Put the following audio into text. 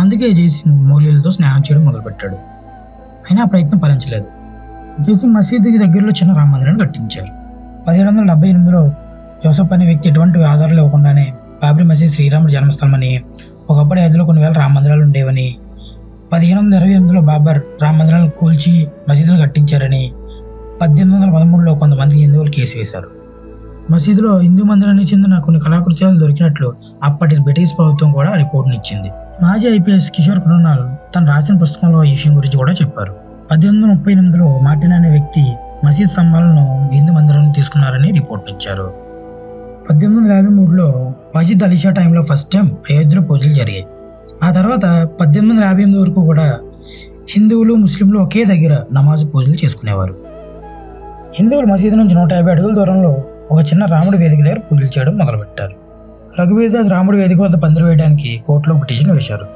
అందుకే జైసింగ్ మౌల్వీలతో స్నేహం చేయడం మొదలుపెట్టాడు. అయినా ఆ ప్రయత్నం ఫలించలేదు. జైసింగ్ మసీదుకి దగ్గరలో చిన్న రామ మందిరాన్ని కట్టించారు. 1778లో జోసెఫ్ అనే వ్యక్తి ఎటువంటి ఆధారాలు ఇవ్వకుండానే బాబ్రీ మసీద్ శ్రీరాముడి జన్మస్థలమని, ఒకప్పుడు అయోధ్యలో కొన్ని వేల రామ మందిరాలు ఉండేవని, 1528లో బాబర్ రామ మందిరాలను కూల్చి మసీదును కట్టించారని 1813లో కొంతమంది హిందువులు కేసు వేశారు. మసీదులో హిందూ మందిరానికి చెందిన కొన్ని కళాకృత్యాలు దొరికినట్లు అప్పటి బ్రిటిష్ ప్రభుత్వం కూడా రిపోర్ట్ని ఇచ్చింది. మాజీ ఐపీఎస్ కిషోర్ కరుణాల్ తను రాసిన పుస్తకంలో ఈ విషయం గురించి కూడా చెప్పారు. 1838లో మార్టిన్ అనే వ్యక్తి మసీద్ స్తంభాలను హిందూ మందిరాన్ని తీసుకున్నారని రిపోర్ట్ ఇచ్చారు. 1853లో మసీద్ అలీషా టైంలో ఫస్ట్ టైం అయోధ్యలో పూజలు జరిగాయి. ఆ తర్వాత 1858 వరకు కూడా హిందువులు ముస్లింలు ఒకే దగ్గర నమాజు పూజలు చేసుకునేవారు. హిందువులు మసీదు నుంచి 150 అడుగుల దూరంలో ఒక చిన్న రాముడి వేదిక దగ్గర పూజలు చేయడం మొదలుపెట్టారు. రఘువీర్దాస్ రాముడి వేదిక వద్ద పందిరి వేయడానికి కోర్టులో పిటిషన్ వేశారు.